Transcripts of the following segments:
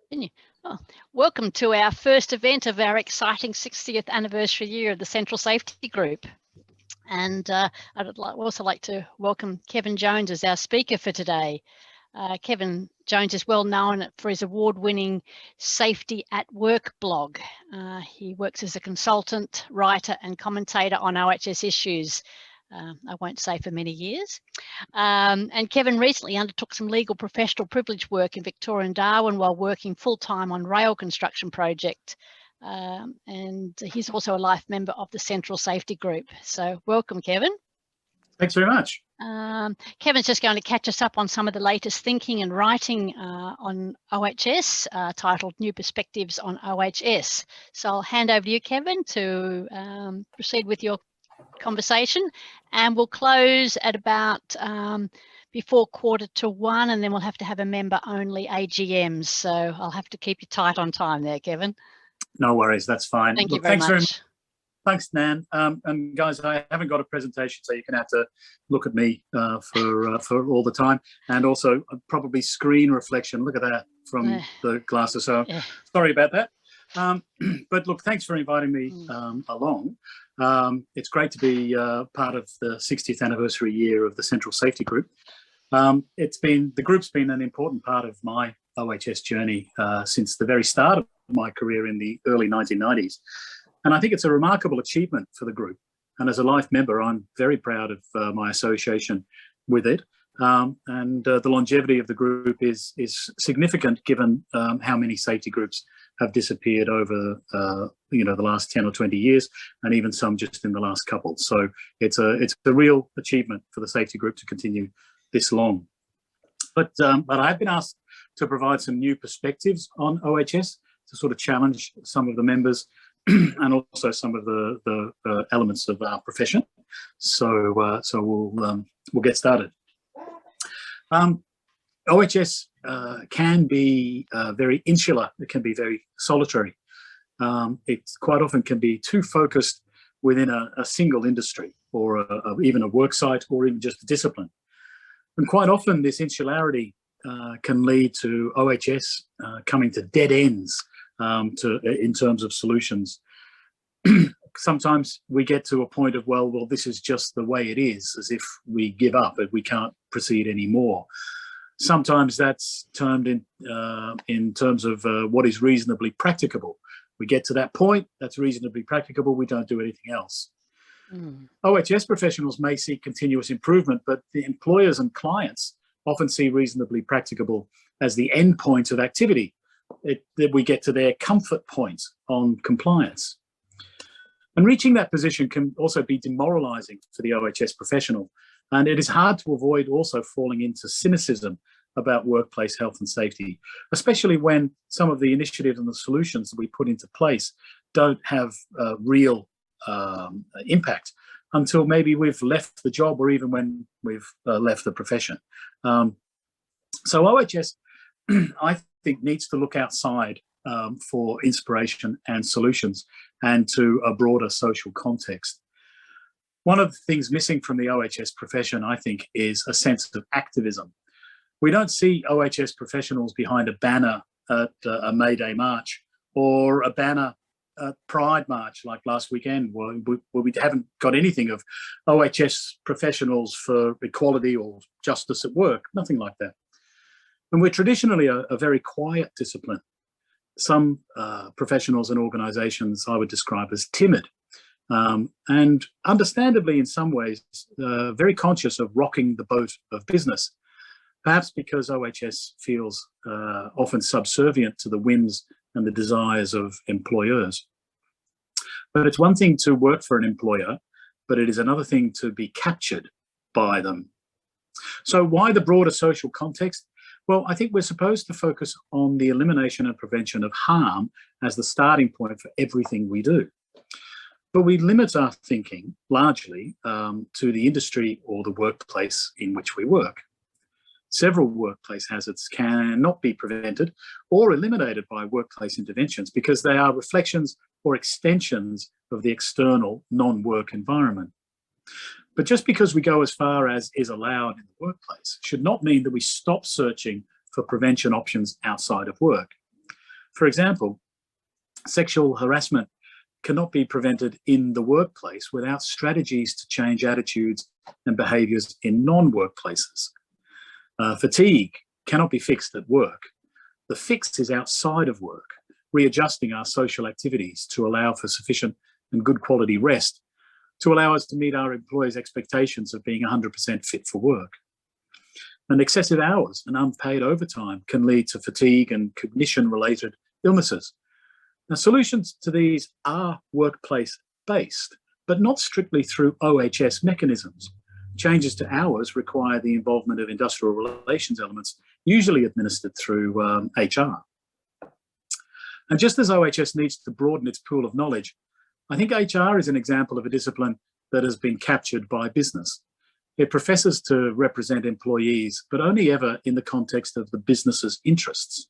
Continue. Oh, welcome to our first event of our exciting 60th anniversary year of the Central Safety Group. And I'd also like to welcome Kevin Jones as our speaker for today. Kevin Jones is well known for his award-winning Safety at Work blog. He works as a consultant, writer and commentator on OHS issues. I won't say for many years. And Kevin recently undertook some legal professional privilege work in Victoria and Darwin while working full-time on rail construction project. And he's also a life member of the Central Safety Group. So welcome, Kevin. Thanks very much. Kevin's just going to catch us up on some of the latest thinking and writing on OHS, titled New Perspectives on OHS. So I'll hand over to you, Kevin, to proceed with your conversation, and we'll close at about before 1:45, and then we'll have to have a member only AGMs. So I'll have to keep you tight on time there, Kevin. No worries, that's fine. Thank you very much. Thanks, Nan. And guys, I haven't got a presentation, so you're going to have to look at me for all the time, and also probably screen reflection. Look at that from the glasses. So sorry about that. But look, thanks for inviting me along. It's great to be part of the 60th anniversary year of the Central Safety Group. The group's been an important part of my OHS journey since the very start of my career in the early 1990s. And I think it's a remarkable achievement for the group. And as a life member, I'm very proud of my association with it. And the longevity of the group is significant given how many safety groups have disappeared over the last 10 or 20 years, and even some just in the last couple. So it's a real achievement for the safety group to continue this long. But I've been asked to provide some new perspectives on OHS to sort of challenge some of the members and also some of the elements of our profession. So we'll get started. OHS can be very insular. It can be very solitary. It quite often can be too focused within a single industry, or even a work site, or even just a discipline. And quite often this insularity can lead to OHS coming to dead ends in terms of solutions. Sometimes we get to a point of, well, this is just the way it is, as if we give up and we can't proceed anymore. Sometimes that's termed in terms of what is reasonably practicable. We get to that point, that's reasonably practicable, we don't do anything else. OHS professionals may seek continuous improvement, but the employers and clients often see reasonably practicable as the end point of activity, that we get to their comfort point on compliance. And reaching that position can also be demoralizing for the OHS professional. And it is hard to avoid also falling into cynicism about workplace health and safety, especially when some of the initiatives and the solutions that we put into place don't have real impact until maybe we've left the job, or even when we've left the profession. So OHS, I think, needs to look outside for inspiration and solutions, and to a broader social context. One of the things missing from the OHS profession, I think, is a sense of activism. We don't see OHS professionals behind a banner at a May Day march, or a banner at Pride March like last weekend, where we haven't got anything of OHS professionals for equality or justice at work, nothing like that. And we're traditionally a very quiet discipline. Some professionals and organisations I would describe as timid, and understandably in some ways very conscious of rocking the boat of business, perhaps because OHS feels often subservient to the whims and the desires of employers. But it's one thing to work for an employer, but it is another thing to be captured by them. So why the broader social context? Well, I think we're supposed to focus on the elimination and prevention of harm as the starting point for everything we do. But we limit our thinking largely to the industry or the workplace in which we work. Several workplace hazards cannot be prevented or eliminated by workplace interventions because they are reflections or extensions of the external non-work environment. But just because we go as far as is allowed in the workplace should not mean that we stop searching for prevention options outside of work. For example, sexual harassment cannot be prevented in the workplace without strategies to change attitudes and behaviours in non-workplaces. Fatigue cannot be fixed at work. The fix is outside of work, readjusting our social activities to allow for sufficient and good quality rest, to allow us to meet our employers' expectations of being 100% fit for work. And excessive hours and unpaid overtime can lead to fatigue and cognition-related illnesses. Now, solutions to these are workplace-based, but not strictly through OHS mechanisms. Changes to hours require the involvement of industrial relations elements, usually administered through HR. And just as OHS needs to broaden its pool of knowledge, I think HR is an example of a discipline that has been captured by business. It professes to represent employees, but only ever in the context of the business's interests.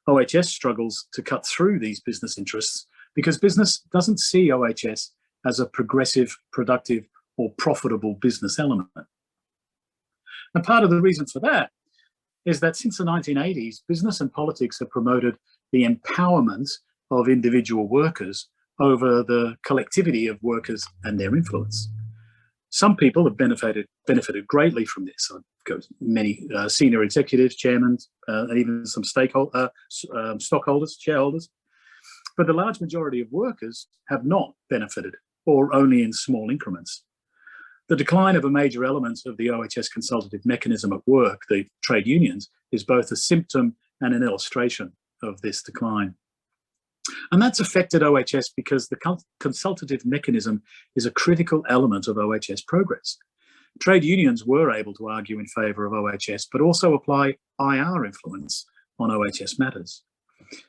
OHS struggles to cut through these business interests because business doesn't see OHS as a progressive, productive, or profitable business element. And part of the reason for that is that since the 1980s, business and politics have promoted the empowerment of individual workers over the collectivity of workers and their influence. Some people have benefited greatly from this. Many senior executives, chairmen, and even some stockholders, shareholders. But the large majority of workers have not benefited, or only in small increments. The decline of a major element of the OHS consultative mechanism at work, the trade unions, is both a symptom and an illustration of this decline. And that's affected OHS because the consultative mechanism is a critical element of OHS progress. Trade unions were able to argue in favour of OHS, but also apply IR influence on OHS matters.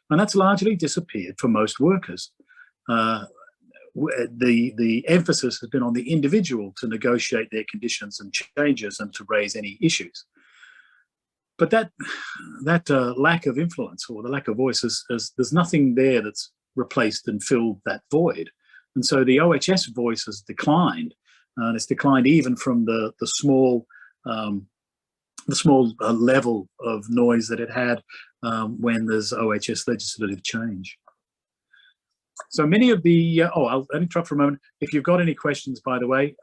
And that's largely disappeared for most workers. The emphasis has been on the individual to negotiate their conditions and changes and to raise any issues. But that lack of influence or the lack of voice, there's nothing there that's replaced and filled that void. And so the OHS voice has declined, and it's declined even from the small level of noise that it had when there's OHS legislative change. So many of the, I'll interrupt for a moment. If you've got any questions, by the way,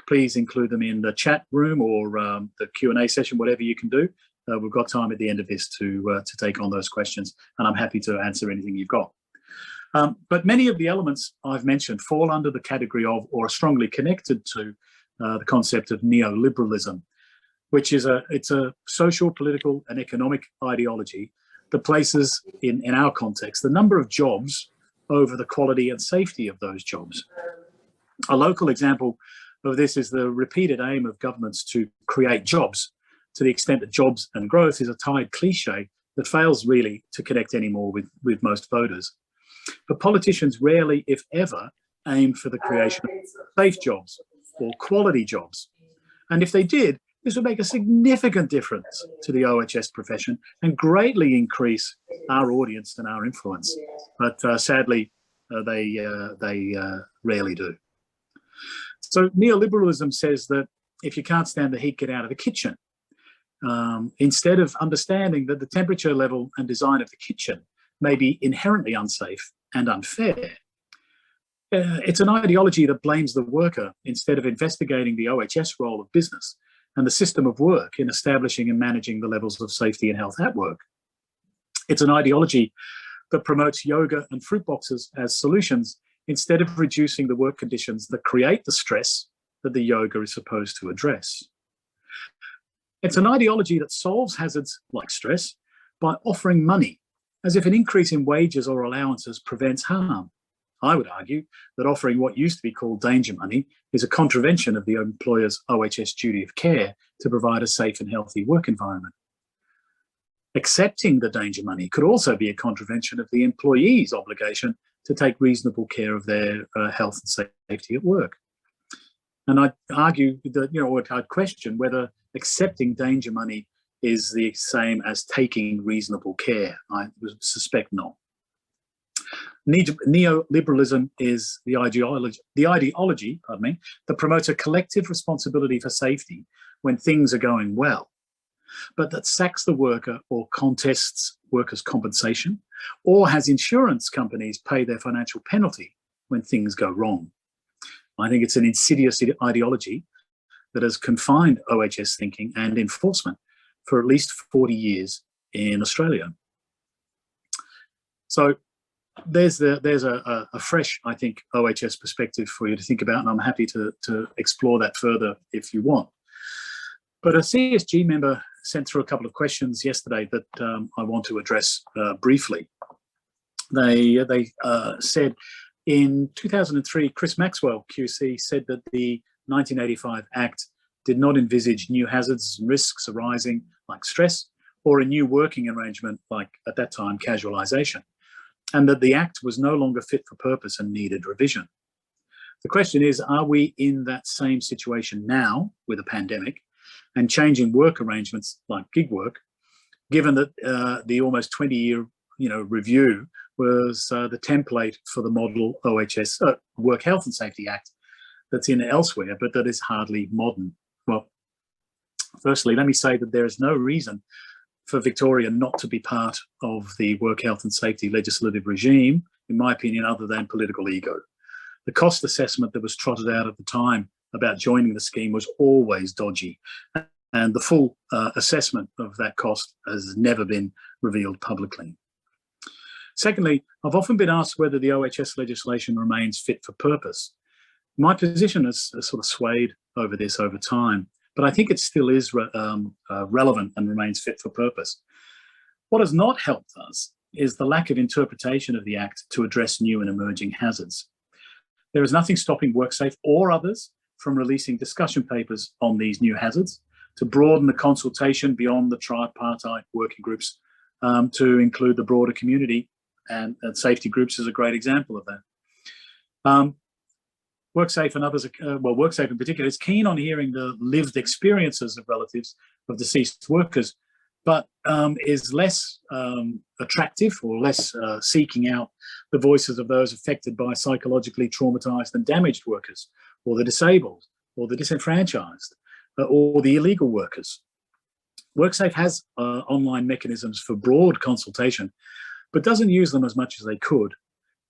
please include them in the chat room or the Q&A session, whatever you can do. We've got time at the end of this to take on those questions, and I'm happy to answer anything you've got. But many of the elements I've mentioned fall under the category of, or are strongly connected to, the concept of neoliberalism, which is it's a social, political, and economic ideology that places, in our context, the number of jobs over the quality and safety of those jobs. A local example of this is the repeated aim of governments to create jobs, to the extent that jobs and growth is a tired cliche that fails really to connect anymore with most voters. But politicians rarely, if ever, aim for the creation of safe jobs or quality jobs. And if they did, this would make a significant difference to the OHS profession and greatly increase our audience and our influence. But sadly, they rarely do. So neoliberalism says that if you can't stand the heat, get out of the kitchen. Instead of understanding that the temperature level and design of the kitchen may be inherently unsafe and unfair. It's an ideology that blames the worker instead of investigating the OHS role of business and the system of work in establishing and managing the levels of safety and health at work. It's an ideology that promotes yoga and fruit boxes as solutions instead of reducing the work conditions that create the stress that the yoga is supposed to address. It's an ideology that solves hazards like stress by offering money, as if an increase in wages or allowances prevents harm. I would argue that offering what used to be called danger money is a contravention of the employer's OHS duty of care to provide a safe and healthy work environment. Accepting the danger money could also be a contravention of the employee's obligation to take reasonable care of their health and safety at work. And I'd argue that, I'd question whether accepting danger money is the same as taking reasonable care. I suspect not. Neoliberalism is the ideology that promotes a collective responsibility for safety when things are going well, but that sacks the worker or contests workers' compensation Or has insurance companies pay their financial penalty when things go wrong? I think it's an insidious ideology that has confined OHS thinking and enforcement for at least 40 years in Australia. So there's a fresh, I think, OHS perspective for you to think about, and I'm happy to explore that further if you want. But a CSG member sent through a couple of questions yesterday that I want to address briefly. They said in 2003, Chris Maxwell QC said that the 1985 Act did not envisage new hazards and risks arising like stress, or a new working arrangement like, at that time, casualisation, and that the Act was no longer fit for purpose and needed revision. The question is, are we in that same situation now with a pandemic and changing work arrangements like gig work, given that the almost 20-year review was the template for the model OHS, Work Health and Safety Act, that's in elsewhere, but that is hardly modern? Well, firstly, let me say that there is no reason for Victoria not to be part of the work health and safety legislative regime, in my opinion, other than political ego. The cost assessment that was trotted out at the time about joining the scheme was always dodgy, and the full assessment of that cost has never been revealed publicly. Secondly, I've often been asked whether the OHS legislation remains fit for purpose. My position has sort of swayed over this over time, but I think it still is relevant and remains fit for purpose. What has not helped us is the lack of interpretation of the Act to address new and emerging hazards. There is nothing stopping WorkSafe or others from releasing discussion papers on these new hazards to broaden the consultation beyond the tripartite working groups to include the broader community, and safety groups is a great example of that. WorkSafe and others, WorkSafe in particular, is keen on hearing the lived experiences of relatives of deceased workers, but is less attractive or less seeking out the voices of those affected by psychologically traumatized and damaged workers, or the disabled, or the disenfranchised, or the illegal workers. WorkSafe has online mechanisms for broad consultation, but doesn't use them as much as they could.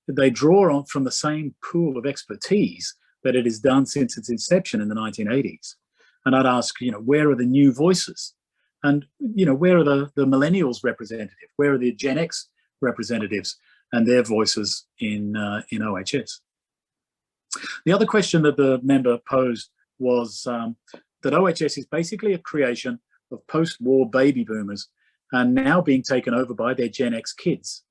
They draw on from the same pool of expertise that it has done since its inception in the 1980s. And I'd ask, where are the new voices? And, where are the millennials representative? Where are the Gen X representatives and their voices in OHS? The other question that the member posed was that OHS is basically a creation of post-war baby boomers and now being taken over by their Gen X kids.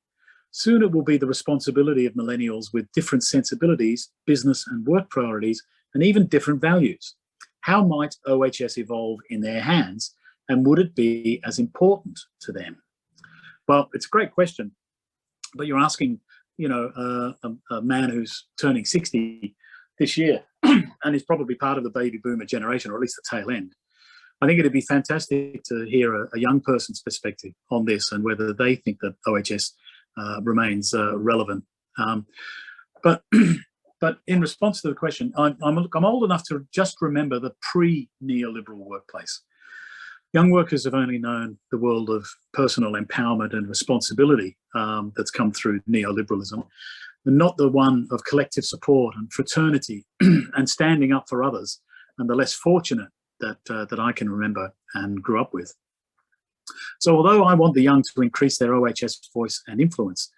Soon it will be the responsibility of millennials with different sensibilities, business and work priorities, and even different values. How might OHS evolve in their hands, and would it be as important to them? Well, it's a great question, but you're asking, a man who's turning 60 this year and is probably part of the baby boomer generation, or at least the tail end. I think it'd be fantastic to hear a young person's perspective on this and whether they think that OHS remains relevant. But in response to the question, I'm old enough to just remember the pre-neoliberal workplace. Young workers have only known the world of personal empowerment and responsibility that's come through neoliberalism, and not the one of collective support and fraternity and standing up for others and the less fortunate that I can remember and grew up with. So although I want the young to increase their OHS voice and influence,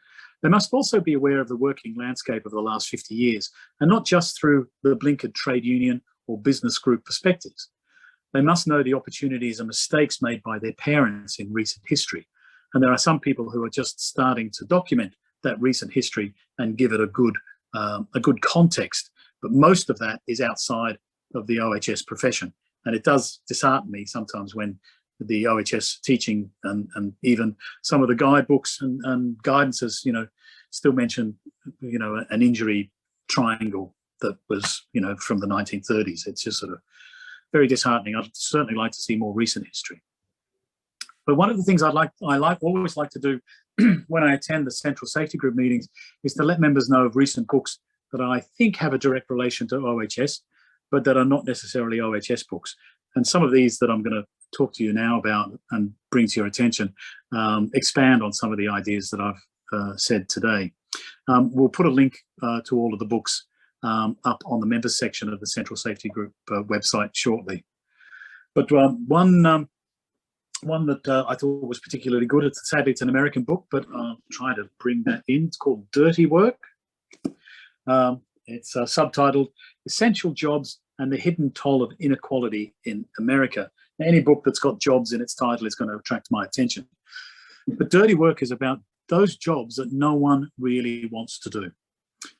they must also be aware of the working landscape of the last 50 years, and not just through the blinkered trade union or business group perspectives. They must know the opportunities and mistakes made by their parents in recent history. And there are some people who are just starting to document that recent history and give it a good context. But most of that is outside of the OHS profession. And it does dishearten me sometimes when the OHS teaching and even some of the guidebooks and guidances, still mention, an injury triangle that was, from the 1930s. It's just sort of very disheartening. I'd certainly like to see more recent history. But one of the things I always like to do when I attend the Central Safety Group meetings is to let members know of recent books that I think have a direct relation to OHS, but that are not necessarily OHS books. And some of these that I'm going to talk to you now about and bring to your attention expand on some of the ideas that said today. We'll put a link to all of the books up on the members section of the Central Safety Group website shortly. But one that I thought was particularly good, sadly it's an American book, but I'll try to bring that in. It's called Dirty Work. It's subtitled Essential Jobs and the Hidden Toll of Inequality in America. Now, any book that's got jobs in its title is going to attract my attention. But Dirty Work is about those jobs that no one really wants to do.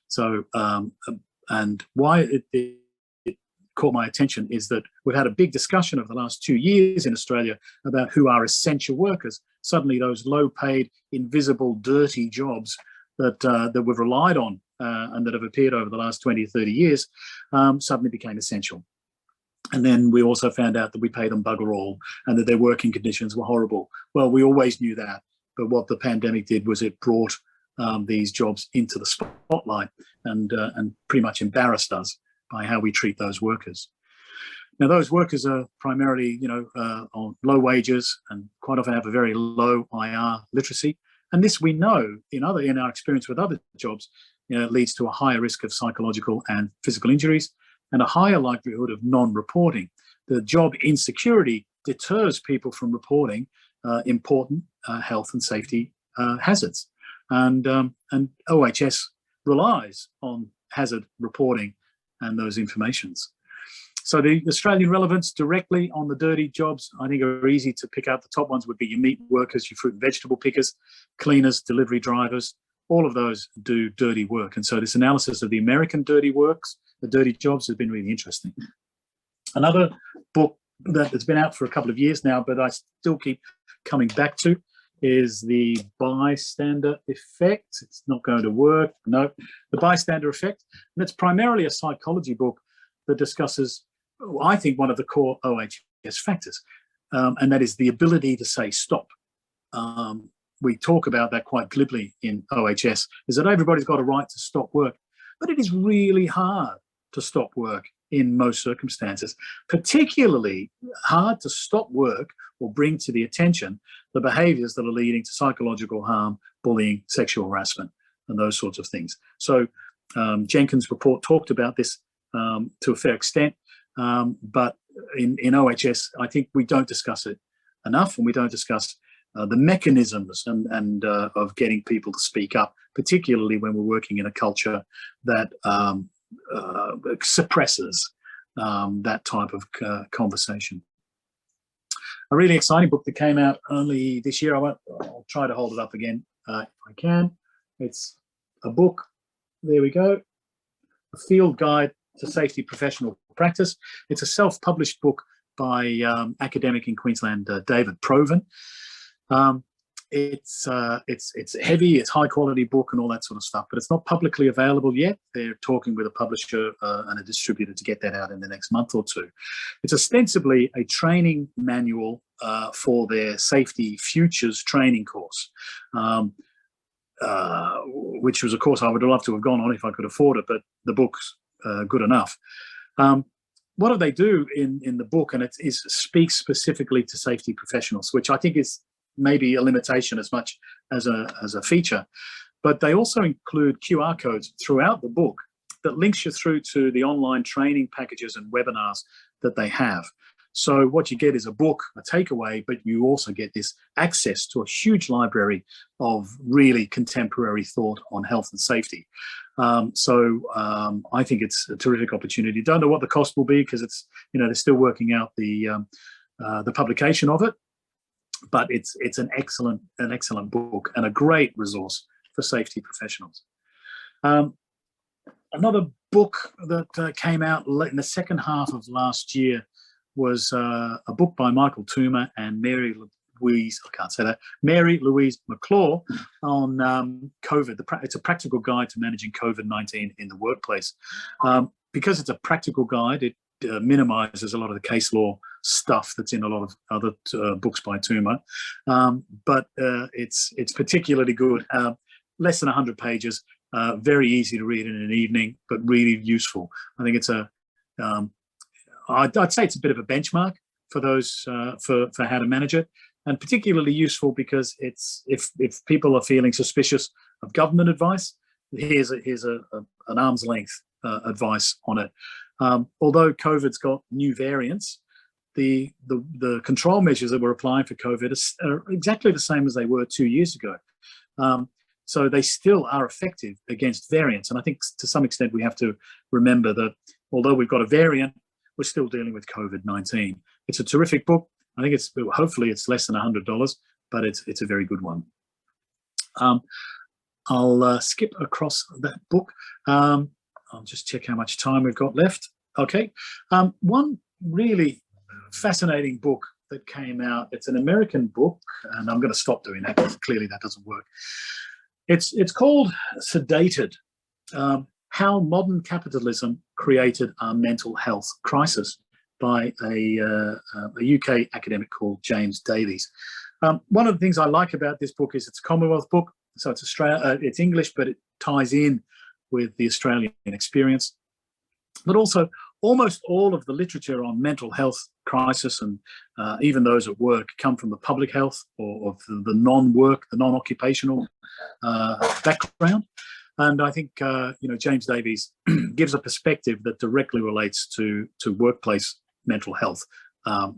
So, and why it caught my attention is that we've had a big discussion over the last 2 years in Australia about who are essential workers. Suddenly those low-paid, invisible, dirty jobs that we've relied on and that have appeared over the last 20 or 30 years suddenly became essential. And then we also found out that we paid them bugger all and that their working conditions were horrible. Well, we always knew that, but what the pandemic did was it brought these jobs into the spotlight and pretty much embarrassed us by how we treat those workers. Now, those workers are primarily, on low wages and quite often have a very low IR literacy. And this we know in our experience with other jobs, leads to a higher risk of psychological and physical injuries and a higher likelihood of non-reporting. The job insecurity deters people from reporting important health and safety hazards. And OHS relies on hazard reporting and those informations. So the Australian relevance directly on the dirty jobs, I think, are easy to pick out. The top ones would be your meat workers, your fruit and vegetable pickers, cleaners, delivery drivers. All of those do dirty work. And so this analysis of the American dirty works, the dirty jobs, has been really interesting. Another book that's been out for a couple of years now, but I still keep coming back to, is The Bystander Effect. It's not going to work. No, The Bystander Effect. And it's primarily a psychology book that discusses, I think, one of the core OHS factors, and that is the ability to say stop. We talk about that quite glibly in OHS, is that everybody's got a right to stop work, but it is really hard to stop work in most circumstances, particularly hard to stop work or bring to the attention the behaviours that are leading to psychological harm, bullying, sexual harassment, and those sorts of things. So Jenkins' report talked about this to a fair extent, but in OHS, I think we don't discuss it enough, and we don't discuss the mechanisms and of getting people to speak up, particularly when we're working in a culture that suppresses that type of conversation. A really exciting book that came out only this year. I'll try to hold it up again if I can. It's a book. There we go. A field guide to safety professional practice. It's a self-published book by academic in Queensland, David Provan. It's heavy, it's high quality book and all that sort of stuff, but it's not publicly available yet. They're talking with a publisher and a distributor to get that out in the next month or two. It's ostensibly a training manual for their Safety Futures training course, which was a course I would love to have gone on if I could afford it, but the book's good enough. What do they do in the book? And it speaks specifically to safety professionals, which I think is maybe a limitation as much as a feature. But they also include QR codes throughout the book that links you through to the online training packages and webinars that they have. So what you get is a book, a takeaway, but you also get this access to a huge library of really contemporary thought on health and safety. I think it's a terrific opportunity. Don't know what the cost will be because it's, they're still working out the publication of it, but it's an excellent book and a great resource for safety professionals. Another book that came out in the second half of last year was a book by Michael Toomer and Mary Louise McClure on COVID. It's a practical guide to managing COVID-19 in the workplace. Because it's a practical guide, it minimises a lot of the case law stuff that's in a lot of other books by Toomer. But it's particularly good. Less than 100 pages, very easy to read in an evening, but really useful. I think it's I'd say it's a bit of a benchmark for those for how to manage it. and particularly useful because it's if people are feeling suspicious of government advice, here's an arm's length advice on it. Although COVID's got new variants, the control measures that we're applying for COVID are exactly the same as they were 2 years ago. So they still are effective against variants. And I think to some extent we have to remember that although we've got a variant, we're still dealing with COVID-19. It's a terrific book. I think hopefully it's less than $100, but it's a very good one. I'll skip across that book. I'll just check how much time we've got left. Okay. One really fascinating book that came out, it's an American book, and I'm going to stop doing that because clearly that doesn't work. It's called Sedated, How Modern Capitalism Created Our Mental Health Crisis, by a UK academic called James Davies. One of the things I like about this book is it's a Commonwealth book, so it's English, but it ties in with the Australian experience. But also, almost all of the literature on mental health crisis and even those at work come from the public health or the non-work, the non-occupational background. And I think James Davies gives a perspective that directly relates to workplace mental health,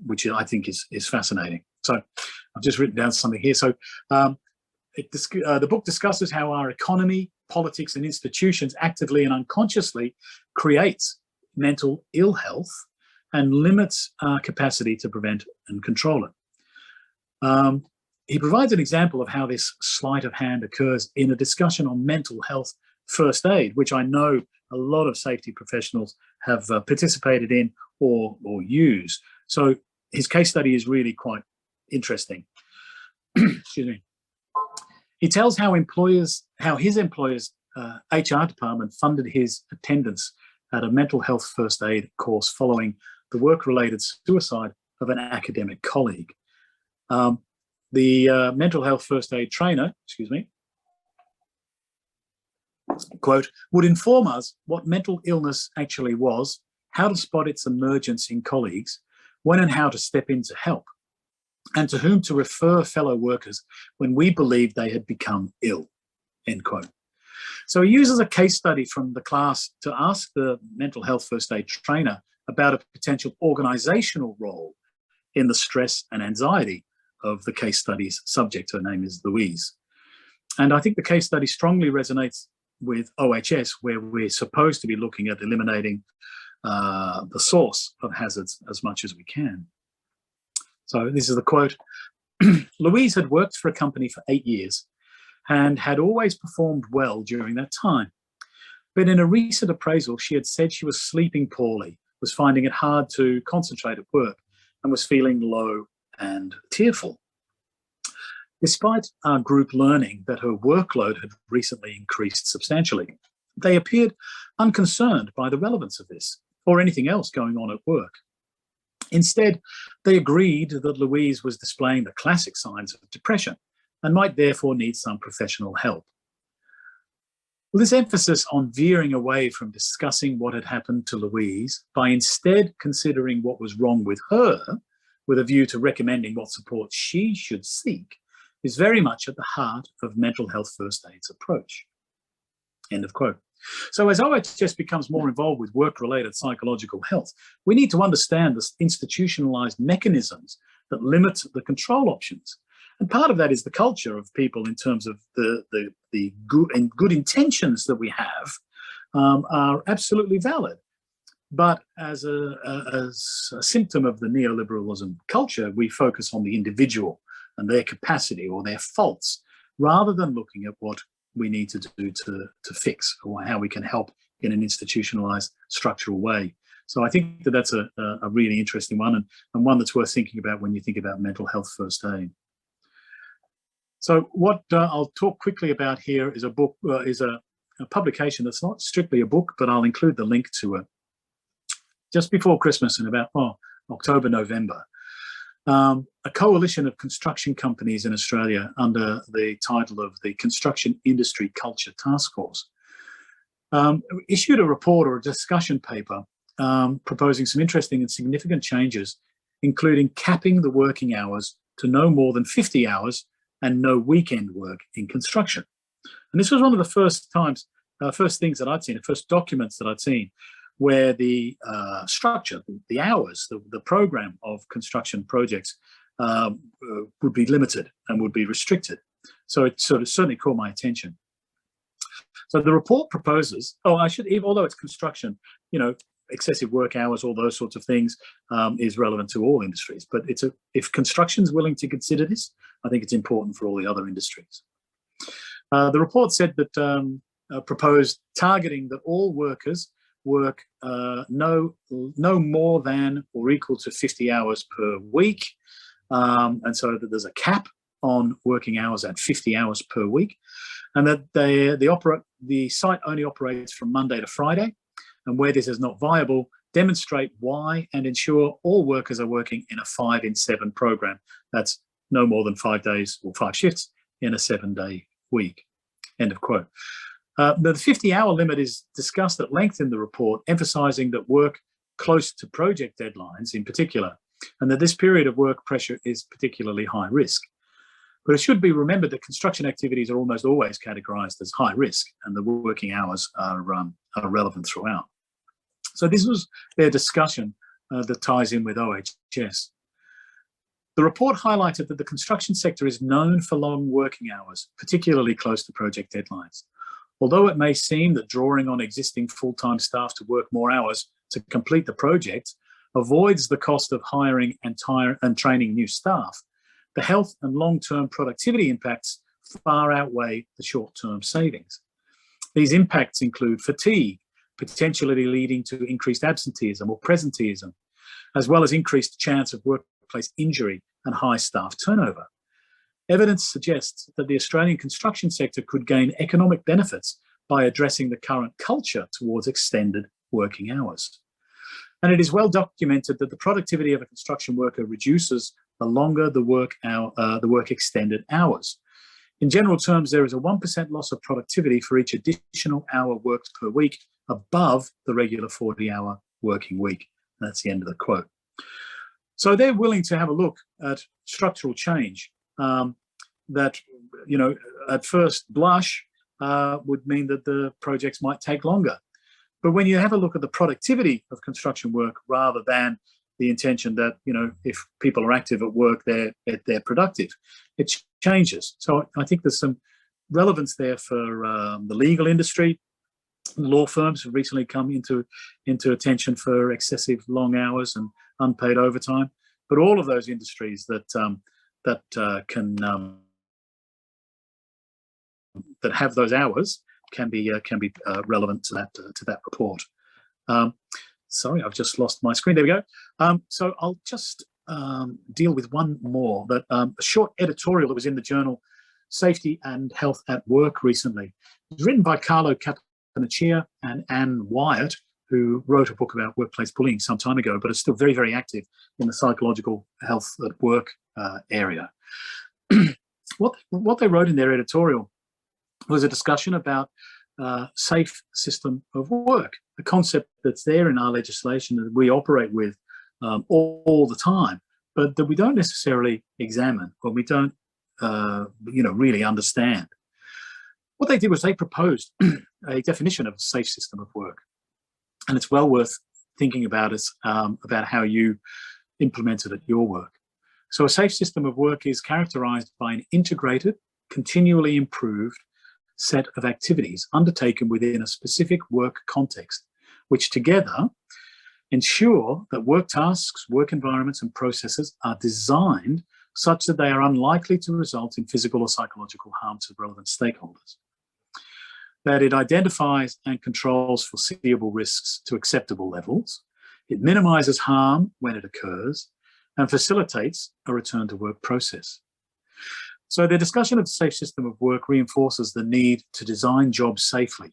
which I think is fascinating. So I've just written down something here. So the book discusses how our economy, politics, and institutions actively and unconsciously creates mental ill health and limits our capacity to prevent and control it. He provides an example of how this sleight of hand occurs in a discussion on mental health first aid, which I know a lot of safety professionals have participated in or use. So his case study is really quite interesting. Excuse me. He tells how his employer's HR department funded his attendance at a mental health first aid course following the work-related suicide of an academic colleague. The mental health first aid trainer, quote, would inform us what mental illness actually was, how to spot its emergence in colleagues, when and how to step in to help, and to whom to refer fellow workers when we believed they had become ill, end quote. So he uses a case study from the class to ask the mental health first aid trainer about a potential organizational role in the stress and anxiety of the case study's subject. Her name is Louise. And I think the case study strongly resonates with OHS, where we're supposed to be looking at eliminating the source of hazards as much as we can. So this is the quote. Louise had worked for a company for 8 years and had always performed well during that time. But in a recent appraisal, she had said she was sleeping poorly, was finding it hard to concentrate at work, and was feeling low and tearful. Despite our group learning that her workload had recently increased substantially, they appeared unconcerned by the relevance of this or anything else going on at work. Instead, they agreed that Louise was displaying the classic signs of depression and might therefore need some professional help. Well, this emphasis on veering away from discussing what had happened to Louise by instead considering what was wrong with her, with a view to recommending what support she should seek, is very much at the heart of mental health first aid's approach. End of quote. So as OHS becomes more involved with work-related psychological health, we need to understand the institutionalized mechanisms that limit the control options. And part of that is the culture of people in terms of the good intentions that we have are absolutely valid. But as a symptom of the neoliberalism culture, we focus on the individual and their capacity or their faults, rather than looking at what we need to do to fix or how we can help in an institutionalized structural way. So I think that that's a really interesting one and one that's worth thinking about when you think about mental health first aid. So what I'll talk quickly about here is a book, is a publication that's not strictly a book, but I'll include the link to it. Just before Christmas in about October, November, a coalition of construction companies in Australia under the title of the Construction Industry Culture Task Force issued a report or a discussion paper proposing some interesting and significant changes, including capping the working hours to no more than 50 hours and no weekend work in construction. And this was one of the first things that I'd seen, the first documents that I'd seen, where the structure, the hours, the program of construction projects would be limited and would be restricted. So it certainly caught my attention. So the report proposes, although it's construction, excessive work hours, all those sorts of things is relevant to all industries. But if construction's willing to consider this, I think it's important for all the other industries. The report said that proposed targeting that all workers work no more than or equal to 50 hours per week, and so that there's a cap on working hours at 50 hours per week, and that the site only operates from Monday to Friday, and where this is not viable, demonstrate why and ensure all workers are working in a 5-in-7 program. That's no more than 5 days or 5 shifts in a 7-day week. End of quote. The 50-hour limit is discussed at length in the report, emphasising that work close to project deadlines in particular, and that this period of work pressure is particularly high risk. But it should be remembered that construction activities are almost always categorised as high risk, and the working hours are relevant throughout. So this was their discussion that ties in with OHS. The report highlighted that the construction sector is known for long working hours, particularly close to project deadlines. Although it may seem that drawing on existing full-time staff to work more hours to complete the project avoids the cost of hiring and training new staff, the health and long-term productivity impacts far outweigh the short-term savings. These impacts include fatigue, potentially leading to increased absenteeism or presenteeism, as well as increased chance of workplace injury and high staff turnover. Evidence suggests that the Australian construction sector could gain economic benefits by addressing the current culture towards extended working hours. And it is well documented that the productivity of a construction worker reduces the longer the work extended hours. In general terms, there is a 1% loss of productivity for each additional hour worked per week above the regular 40-hour working week. That's the end of the quote. So they're willing to have a look at structural change that, at first blush would mean that the projects might take longer. But when you have a look at the productivity of construction work rather than the intention that, if people are active at work, they're productive, it changes. So I think there's some relevance there for the legal industry. Law firms have recently come into attention for excessive long hours and unpaid overtime. But all of those industries that have those hours can be relevant to that report. Sorry, I've just lost my screen. There we go. So I'll just deal with one more. That a short editorial that was in the journal Safety and Health at Work recently. It was written by Carlo Caponaccia and Anne Wyatt, who wrote a book about workplace bullying some time ago, but is still very, very active in the psychological health at work area. What they wrote in their editorial was a discussion about safe system of work, a concept that's there in our legislation that we operate with all the time, but that we don't necessarily examine or we don't, really understand. What they did was they proposed a definition of a safe system of work, and it's well worth thinking about how you implement it at your work. So a safe system of work is characterised by an integrated, continually improved set of activities undertaken within a specific work context, which together ensure that work tasks, work environments and processes are designed such that they are unlikely to result in physical or psychological harm to relevant stakeholders. That it identifies and controls foreseeable risks to acceptable levels, it minimises harm when it occurs, and facilitates a return to work process. So the discussion of the safe system of work reinforces the need to design jobs safely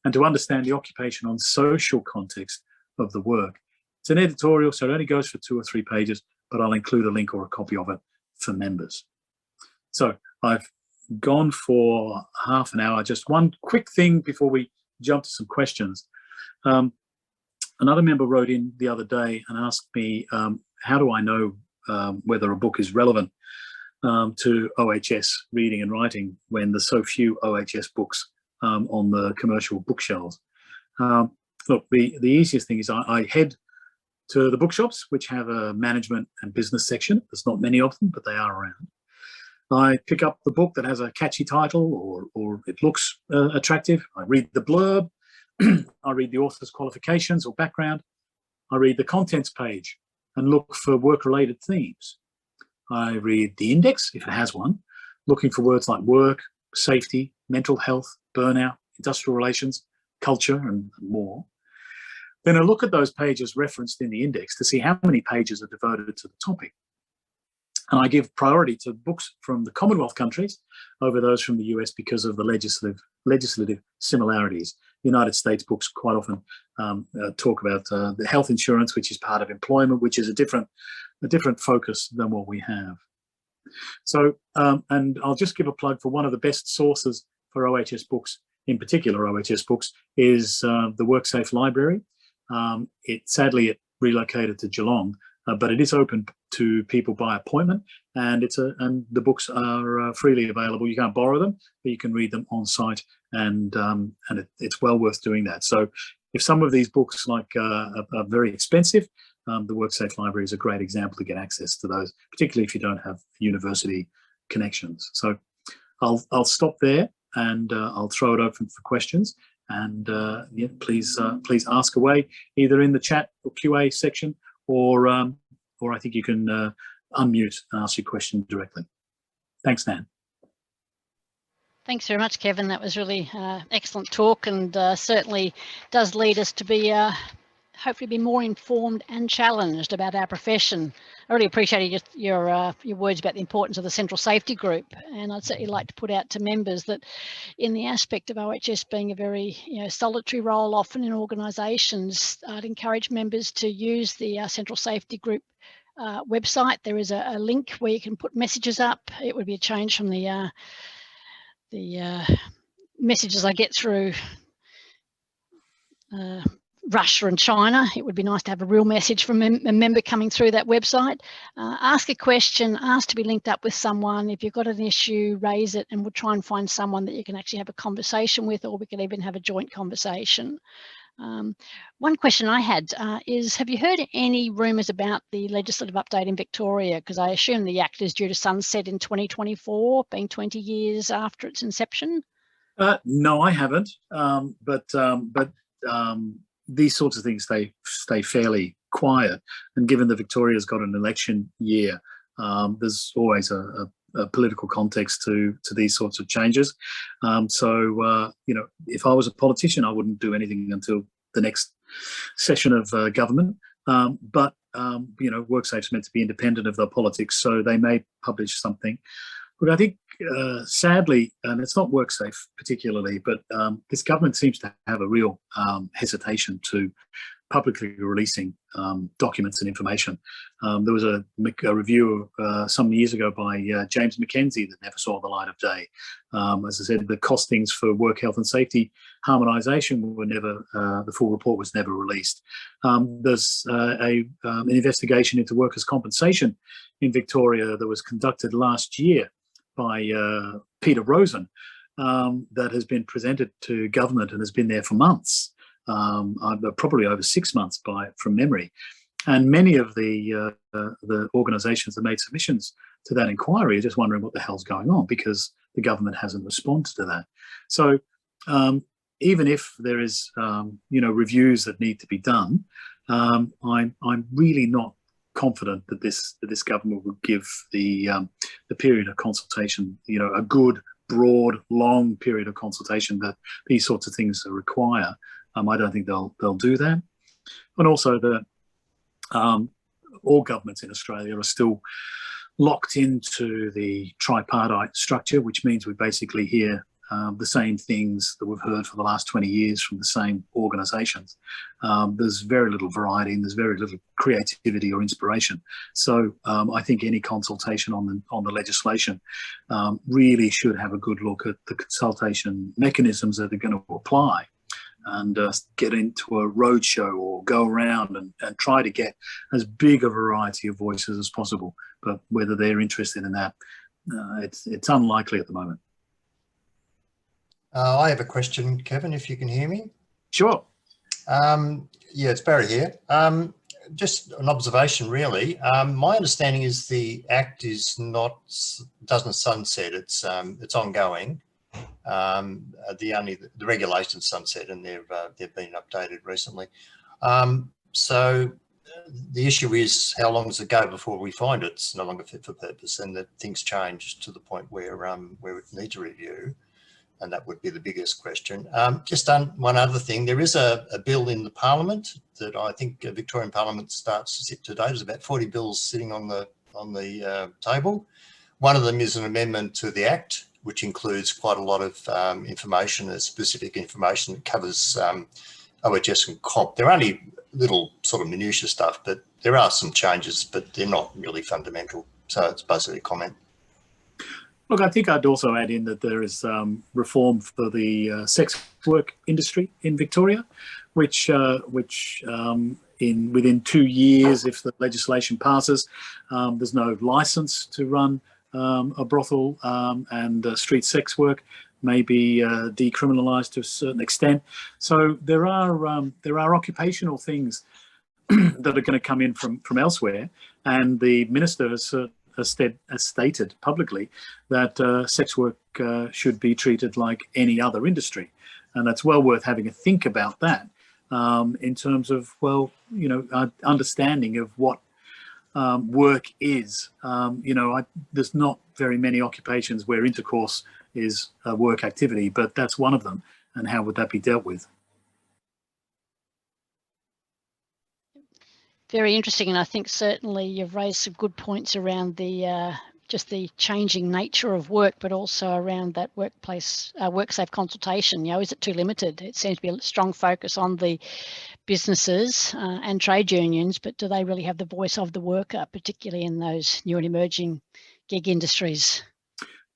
and to understand the occupational and social context of the work. It's an editorial, so it only goes for 2 or 3 pages, but I'll include a link or a copy of it for members. So I've gone for half an hour. Just one quick thing before we jump to some questions. Another member wrote in the other day and asked me, how do I know whether a book is relevant to OHS reading and writing when there's so few OHS books on the commercial bookshelves. Look, the easiest thing is I head to the bookshops, which have a management and business section. There's not many of them, but they are around. I pick up the book that has a catchy title or it looks attractive. I read the blurb. I read the author's qualifications or background. I read the contents page and look for work-related themes. I read the index, if it has one, looking for words like work, safety, mental health, burnout, industrial relations, culture, and more. Then I look at those pages referenced in the index to see how many pages are devoted to the topic. And I give priority to books from the Commonwealth countries over those from the US because of the legislative similarities. United States books quite often talk about the health insurance, which is part of employment, which is a different focus than what we have. So, and I'll just give a plug for one of the best sources for OHS books, in particular OHS books, is the WorkSafe library. Sadly, it relocated to Geelong, but it is open to people by appointment, and the books are freely available. You can't borrow them, but you can read them on site, and it's well worth doing that. So, if some of these books are very expensive, the WorkSafe library is a great example to get access to those, particularly if you don't have university connections. So, I'll stop there, and I'll throw it open for questions. And yeah, please ask away, either in the chat or QA section, or I think you can unmute and ask your question directly. Thanks, Nan. Thanks very much, Kevin. That was really excellent talk, and certainly does lead us to be hopefully be more informed and challenged about our profession. I really appreciated your words about the importance of the Central Safety Group, and I'd certainly like to put out to members that in the aspect of OHS being a very solitary role often in organisations, I'd encourage members to use the Central Safety Group website. There is a link where you can put messages up. It would be a change from the messages I get through Russia and China. It would be nice to have a real message from a member coming through that website. Ask a question, ask to be linked up with someone. If you've got an issue, raise it, and we'll try and find someone that you can actually have a conversation with, or we can even have a joint conversation. One question I had is, have you heard any rumours about the legislative update in Victoria? Because I assume the Act is due to sunset in 2024, being 20 years after its inception. No, I haven't. But these sorts of things stay fairly quiet. And given that Victoria's got an election year, there's always a political context to these sorts of changes. So if I was a politician, I wouldn't do anything until the next session of government. But WorkSafe's meant to be independent of the politics, so they may publish something. But I think, sadly, and it's not WorkSafe particularly, but this government seems to have a real hesitation to publicly releasing documents and information. There was a review some years ago by James Mackenzie that never saw the light of day. As I said, the costings for work health and safety harmonisation were never, the full report was never released. There's an investigation into workers' compensation in Victoria that was conducted last year by Peter Rosen that has been presented to government and has been there for months. Probably over 6 months from memory, and many of the organisations that made submissions to that inquiry are just wondering what the hell's going on, because the government hasn't responded to that. So even if there is reviews that need to be done, I'm really not confident that this government would give the period of consultation, a good, broad, long period of consultation that these sorts of things require. I don't think they'll do that. And also that all governments in Australia are still locked into the tripartite structure, which means we basically hear the same things that we've heard for the last 20 years from the same organisations. There's very little variety and there's very little creativity or inspiration. So I think any consultation on the legislation really should have a good look at the consultation mechanisms that they're going to apply. and get into a roadshow or go around and try to get as big a variety of voices as possible. But whether they're interested in that, it's unlikely at the moment. I have a question, Kevin, if you can hear me. Sure. Yeah, it's Barry here. Just an observation, really. My understanding is the Act doesn't sunset. It's ongoing. The regulations sunset, and they've been updated recently. So the issue is, how long does it go before we find it's no longer fit for purpose, and that things change to the point where it needs a review? And that would be the biggest question. Just one other thing, there is a bill in the Parliament that I think Victorian Parliament starts to sit today. There's about 40 bills sitting on the table. One of them is an amendment to the Act, which includes quite a lot of information, specific information that covers OHS and COP. They're only little sort of minutiae stuff, but there are some changes, but they're not really fundamental. So it's basically a comment. Look, I think I'd also add in that there is reform for the sex work industry in Victoria, which within 2 years, if the legislation passes, there's no license to run a brothel, and street sex work may be decriminalised to a certain extent. So there are occupational things that are going to come in from elsewhere, and the minister has stated publicly that sex work should be treated like any other industry, and that's well worth having a think about that in terms of, well, you know, understanding of what work is. You know, there's not very many occupations where intercourse is a work activity, but that's one of them, and how would that be dealt with? Very interesting, and I think certainly you've raised some good points around the just the changing nature of work, but also around that workplace WorkSafe consultation. You know, is it too limited? It seems to be a strong focus on the businesses and trade unions, but do they really have the voice of the worker, particularly in those new and emerging gig industries?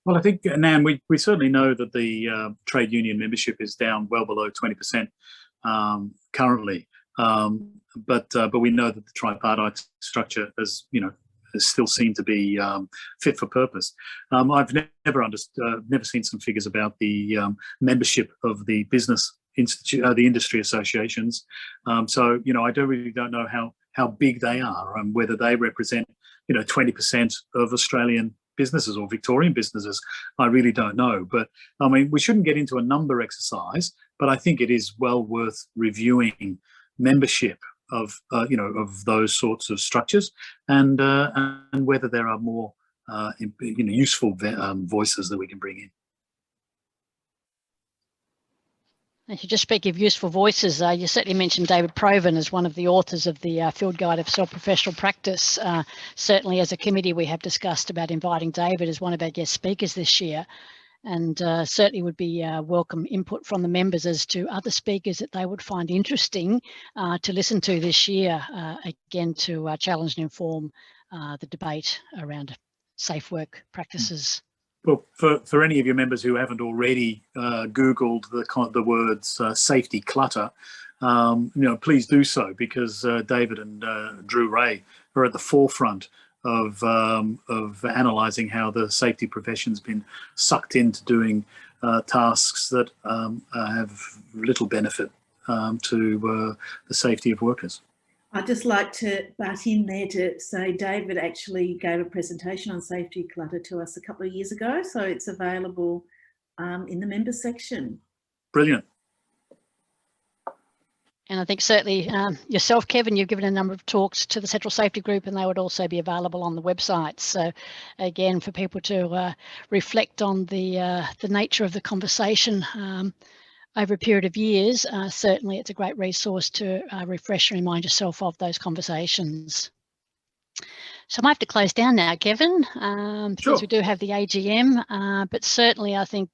Well, I think, Nan, we certainly know that the trade union membership is down well below 20% currently. But we know that the tripartite structure is still seen to be fit for purpose. I've never seen some figures about the membership of the business the industry associations. So I really don't know how big they are and whether they represent 20% of Australian businesses or Victorian businesses. I really don't know. But I mean, we shouldn't get into a number exercise, but I think it is well worth reviewing membership of those sorts of structures, and whether there are more useful voices that we can bring in. If you just speak of useful voices, you certainly mentioned David Provan as one of the authors of the Field Guide of Self-Professional Practice. Certainly as a committee we have discussed about inviting David as one of our guest speakers this year, and certainly would be welcome input from the members as to other speakers that they would find interesting to listen to this year, again to challenge and inform the debate around safe work practices. Well, for any of your members who haven't already Googled the words safety clutter, please do so, because David and Drew Ray are at the forefront of analysing how the safety profession's been sucked into doing tasks that have little benefit to the safety of workers. I'd just like to butt in there to say David actually gave a presentation on safety clutter to us a couple of years ago, so it's available in the members section. Brilliant. And I think certainly yourself, Kevin, you've given a number of talks to the Central Safety Group, and they would also be available on the website. So again, for people to reflect on the nature of the conversation over a period of years, certainly it's a great resource to refresh and remind yourself of those conversations. So I might have to close down now, Kevin, Sure. because we do have the AGM, but certainly I think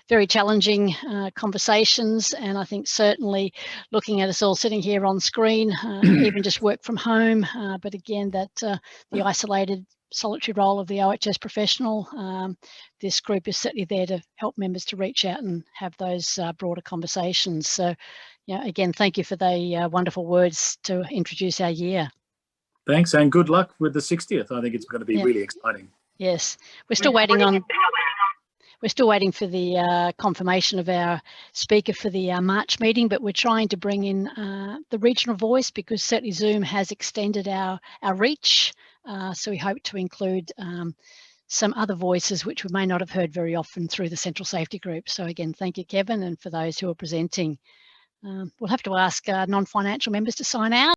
very challenging conversations, and I think certainly looking at us all sitting here on screen, even just work from home, but again, that the isolated solitary role of the OHS professional, this group is certainly there to help members to reach out and have those broader conversations. So, yeah, again, thank you for the wonderful words to introduce our year. Thanks, and good luck with the 60th. I think it's going to be really exciting. Yes, we're still waiting on. We're still waiting for the confirmation of our speaker for the March meeting, but we're trying to bring in the regional voice, because certainly Zoom has extended our reach. So we hope to include some other voices which we may not have heard very often through the Central Safety Group. So again, thank you, Kevin, and for those who are presenting. We'll have to ask non-financial members to sign out.